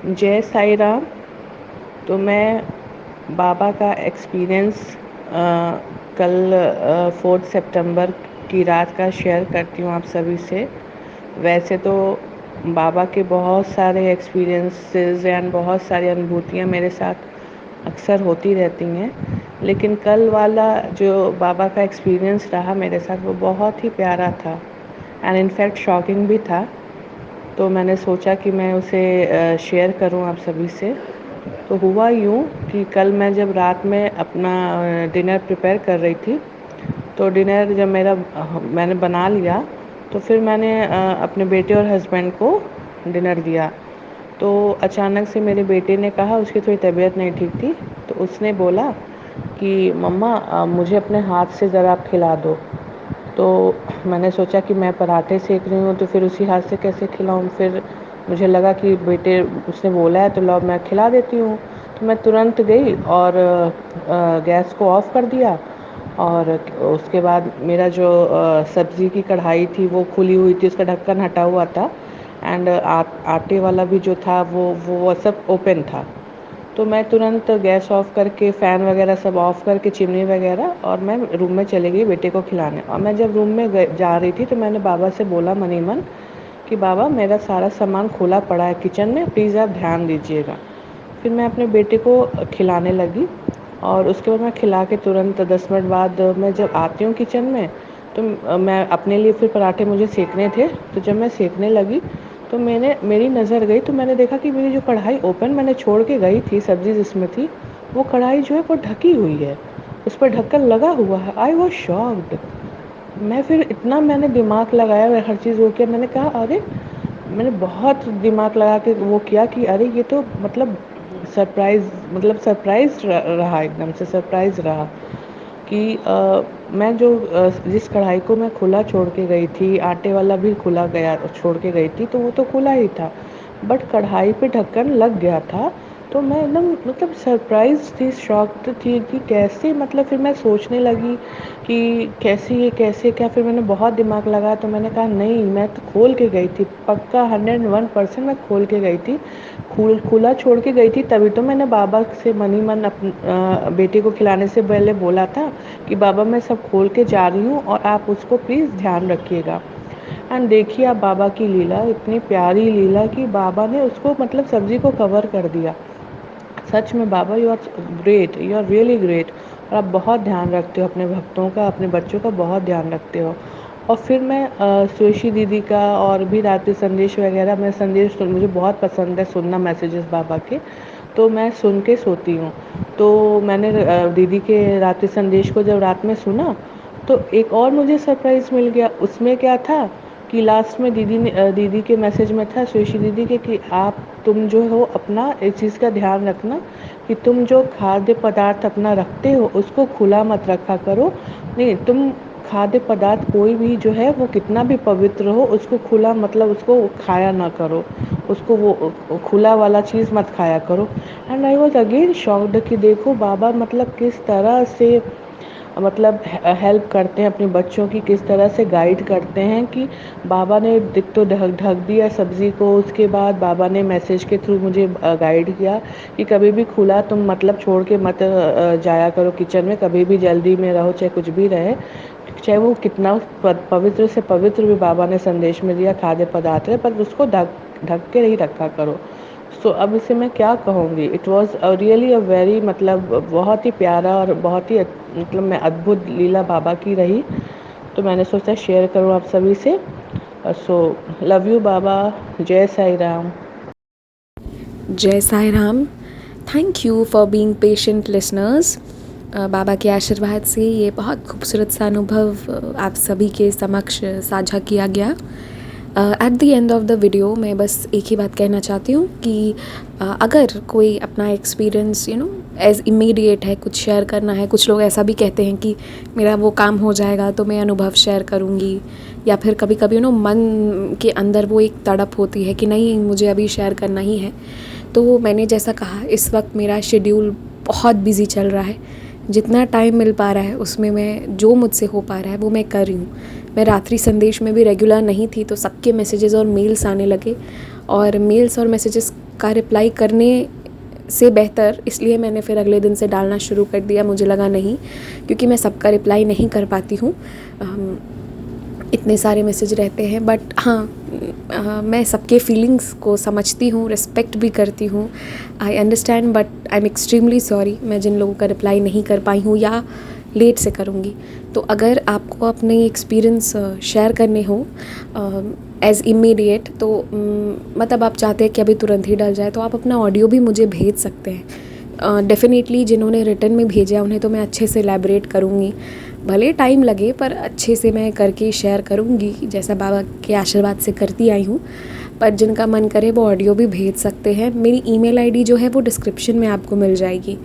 जय साई राम। तो मैं बाबा का एक्सपीरियंस कल 4 सितंबर की रात का शेयर करती हूँ आप सभी से। वैसे तो बाबा के बहुत सारे एक्सपीरियंसेस एंड बहुत सारी अनुभूतियाँ मेरे साथ अक्सर होती रहती हैं, लेकिन कल वाला जो बाबा का एक्सपीरियंस रहा मेरे साथ वो बहुत ही प्यारा था एंड इनफैक्ट शॉकिंग भी था। तो मैंने सोचा कि मैं उसे शेयर करूं आप सभी से। तो हुआ यूँ कि कल मैं जब रात में अपना डिनर प्रिपेयर कर रही थी, तो डिनर जब मैंने बना लिया, तो फिर मैंने अपने बेटे और हस्बैंड को डिनर दिया। तो अचानक से मेरे बेटे ने कहा, उसकी थोड़ी तबीयत नहीं ठीक थी, तो उसने बोला कि मम्मा मुझे अपने हाथ से ज़रा आप खिला दो। तो मैंने सोचा कि मैं पराठे सेक रही हूँ तो फिर उसी हाथ से कैसे खिलाऊँ। फिर मुझे लगा कि बेटे उसने बोला है तो लो मैं खिला देती हूँ। तो मैं तुरंत गई और गैस को ऑफ़ कर दिया। और उसके बाद मेरा जो सब्ज़ी की कढ़ाई थी वो खुली हुई थी, उसका ढक्कन हटा हुआ था एंड आटे वाला भी जो था वो सब ओपन था। तो मैं तुरंत गैस ऑफ़ करके फ़ैन वगैरह सब ऑफ़ करके चिमनी वगैरह, और मैं रूम में चली गई बेटे को खिलाने। और मैं जब रूम में जा रही थी तो मैंने बाबा से बोला मन ही मन कि बाबा मेरा सारा सामान खुला पड़ा है किचन में, प्लीज़ आप ध्यान दीजिएगा। फिर मैं अपने बेटे को खिलाने लगी और उसके बाद मैं खिला के तुरंत 10 मिनट बाद मैं जब आती हूँ किचन में, तो मैं अपने लिए फिर पराठे मुझे सेकने थे। तो जब मैं सेकने लगी तो मेरी नज़र गई, तो मैंने देखा कि मेरी जो कढ़ाई ओपन मैंने छोड़ के गई थी, सब्ज़ी जिसमें थी, वो कढ़ाई जो है वो ढकी हुई है, उस पर ढक्कन लगा हुआ है। I was shocked. मैं फिर इतना मैंने दिमाग लगाया, हर चीज़ वो किया, मैंने कहा अरे, मैंने बहुत दिमाग लगा के वो किया कि अरे ये तो मतलब सरप्राइज़ रहा, एकदम से सरप्राइज़ रहा कि मैं जो जिस कढ़ाई को मैं खुला छोड़ के गई थी, आटे वाला भी खुला गया छोड़ के गई थी, तो वो तो खुला ही था, बट कढ़ाई पे ढक्कन लग गया था। तो मैं एकदम मतलब सरप्राइज़ थी, शॉक्ड थी कि कैसे, मतलब फिर मैं सोचने लगी कि कैसे ये कैसे क्या। फिर मैंने बहुत दिमाग लगाया तो मैंने कहा नहीं, मैं तो खोल के गई थी, पक्का 101% मैं खोल के गई थी, खुला छोड़ के गई थी। तभी तो मैंने बाबा से मन ही मन बेटे को खिलाने से पहले बोला था कि बाबा मैं सब खोल के जा रही हूँ और आप उसको प्लीज़ ध्यान रखिएगा। एंड देखिए आप बाबा की लीला, इतनी प्यारी लीला कि बाबा ने उसको मतलब सब्ज़ी को कवर कर दिया। सच में बाबा, you are great, you are really great. और आप बहुत ध्यान रखते हो अपने भक्तों का, अपने बच्चों का बहुत ध्यान रखते हो। और फिर मैं सुशी दीदी का और भी रात्रि संदेश वगैरह, मैं संदेश मुझे बहुत पसंद है सुनना, मैसेजेस बाबा के, तो मैं सुन के सोती हूँ। तो मैंने दीदी के रात्रि संदेश को जब रात में सुना, तो एक और मुझे सरप्राइज़ मिल गया। उसमें क्या था कि लास्ट में दीदी के मैसेज में था, सुशी दीदी के, कि तुम जो हो अपना एक चीज़ का ध्यान रखना कि तुम जो खाद्य पदार्थ अपना रखते हो उसको खुला मत रखा करो। नहीं, तुम खाद्य पदार्थ कोई भी जो है वो कितना भी पवित्र हो, उसको खुला मतलब उसको खाया ना करो, उसको वो खुला वाला चीज़ मत खाया करो। And I was again shocked कि देखो बाबा मतलब किस तरह से मतलब हेल्प करते हैं अपने बच्चों की, किस तरह से गाइड करते हैं कि बाबा ने तो ढक ढक दिया सब्ज़ी को, उसके बाद बाबा ने मैसेज के थ्रू मुझे गाइड किया कि कभी भी खुला तुम मतलब छोड़ के मत जाया करो किचन में, कभी भी जल्दी में रहो चाहे कुछ भी रहे, चाहे वो कितना पवित्र से पवित्र भी बाबा ने संदेश में दिया खाद्य पदार्थ है, पर उसको ढक ढक के नहीं रखा करो। सो अब इसे मैं क्या कहूँगी, it was really a very, मतलब बहुत ही प्यारा और बहुत ही मतलब मैं अद्भुत लीला बाबा की रही। तो मैंने सोचा शेयर करूँ आप सभी से। सो लव यू बाबा। जय साई राम। जय Sai Ram. Thank you for being patient listeners. बाबा के आशीर्वाद से ये बहुत खूबसूरत सा अनुभव आप सभी के समक्ष साझा किया गया। At the end of the video मैं बस एक ही बात कहना चाहती हूँ कि अगर कोई अपना एक्सपीरियंस एज इमीडिएट है, कुछ शेयर करना है, कुछ लोग ऐसा भी कहते हैं कि मेरा वो काम हो जाएगा तो मैं अनुभव शेयर करूँगी, या फिर कभी कभी मन के अंदर वो एक तड़प होती है कि नहीं मुझे अभी शेयर करना ही है। तो मैंने जैसा कहा, इस वक्त मेरा शेड्यूल बहुत बिज़ी चल रहा है, जितना टाइम मिल पा रहा है उसमें मैं जो मुझसे हो पा रहा है वो मैं कर रही हूँ। मैं रात्रि संदेश में भी रेगुलर नहीं थी तो सबके मैसेजेस और मेल्स आने लगे और मेल्स और मैसेजेस का रिप्लाई करने से बेहतर इसलिए मैंने फिर अगले दिन से डालना शुरू कर दिया। मुझे लगा नहीं, क्योंकि मैं सबका रिप्लाई नहीं कर पाती हूँ, इतने सारे मैसेज रहते हैं। बट हाँ, मैं सबके फीलिंग्स को समझती हूँ, रिस्पेक्ट भी करती हूँ, I understand, but I am extremely sorry मैं जिन लोगों का रिप्लाई नहीं कर पाई हूँ या लेट से करूँगी। तो अगर आपको अपने एक्सपीरियंस शेयर करने हो एज़ इमीडिएट, तो मतलब आप चाहते हैं कि अभी तुरंत ही डल जाए, तो आप अपना ऑडियो भी मुझे भेज सकते हैं। डेफ़िनेटली जिन्होंने रिटर्न में भेजा उन्हें तो मैं अच्छे से एलैबोरेट करूँगी, भले टाइम लगे पर अच्छे से मैं करके शेयर करूँगी, जैसा बाबा के आशीर्वाद से करती आई हूँ। पर जिनका मन करे वो ऑडियो भी भेज सकते हैं। मेरी ईमेल आईडी जो है वो डिस्क्रिप्शन में आपको मिल जाएगी।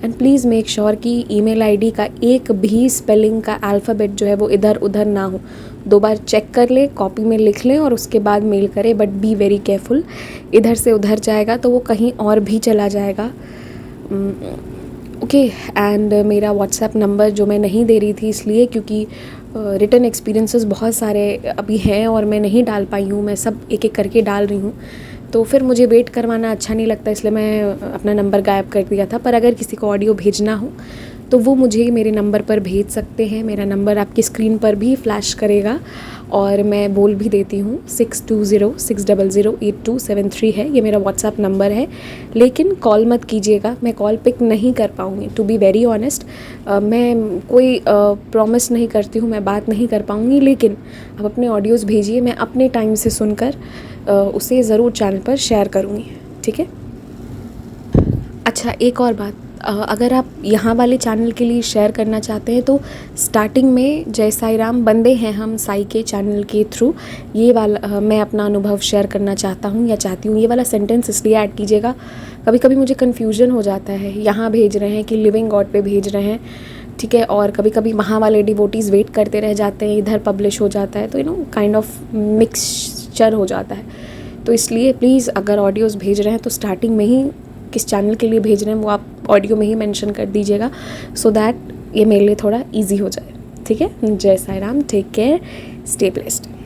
एंड प्लीज़ मेक श्योर कि ईमेल आईडी का एक भी स्पेलिंग का अल्फ़ाबेट जो है वो इधर उधर ना हो। 2 बार चेक कर ले, कॉपी में लिख लें और उसके बाद मेल करें। बट बी वेरी केयरफुल, इधर से उधर जाएगा तो वो कहीं और भी चला जाएगा। ओके। एंड मेरा व्हाट्सएप नंबर जो मैं नहीं दे रही थी इसलिए क्योंकि रिटर्न एक्सपीरियंसेस बहुत सारे अभी हैं और मैं नहीं डाल पाई हूँ, मैं सब एक एक करके डाल रही हूँ, तो फिर मुझे वेट करवाना अच्छा नहीं लगता, इसलिए मैं अपना नंबर गायब कर दिया था। पर अगर किसी को ऑडियो भेजना हो तो वो मुझे मेरे नंबर पर भेज सकते हैं। मेरा नंबर आपकी स्क्रीन पर भी फ्लैश करेगा और मैं बोल भी देती हूँ, 6206008273 है, ये मेरा व्हाट्सएप नंबर है। लेकिन कॉल मत कीजिएगा, मैं कॉल पिक नहीं कर पाऊँगी, टू बी वेरी ऑनेस्ट। मैं कोई प्रॉमिस नहीं करती हूँ, मैं बात नहीं कर पाऊँगी, लेकिन आप अपने ऑडियोज़ भेजिए, मैं अपने टाइम से सुनकर उसे ज़रूर चैनल पर शेयर करूँगी, ठीक है। अच्छा, एक और बात, अगर आप यहाँ वाले चैनल के लिए शेयर करना चाहते हैं तो स्टार्टिंग में जय साई राम, बंदे हैं हम साई के चैनल के थ्रू, ये वाला मैं अपना अनुभव शेयर करना चाहता हूँ या चाहती हूँ, ये वाला सेंटेंस इसलिए ऐड कीजिएगा। कभी कभी मुझे कन्फ्यूजन हो जाता है, यहाँ भेज रहे हैं कि लिविंग गॉड पे भेज रहे हैं, ठीक है, और कभी कभी वहाँ वाले डिवोटीज़ वेट करते रह जाते हैं, इधर पब्लिश हो जाता है, तो काइंड ऑफ मिक्सचर हो जाता है। तो इसलिए प्लीज़ अगर ऑडियोज़ भेज रहे हैं तो स्टार्टिंग में ही किस चैनल के लिए भेज रहे हैं वो आप ऑडियो में ही मेंशन कर दीजिएगा, सो दैट ये मेरे लिए थोड़ा इजी हो जाए, ठीक है। जय Sai Ram, take care, stay blessed.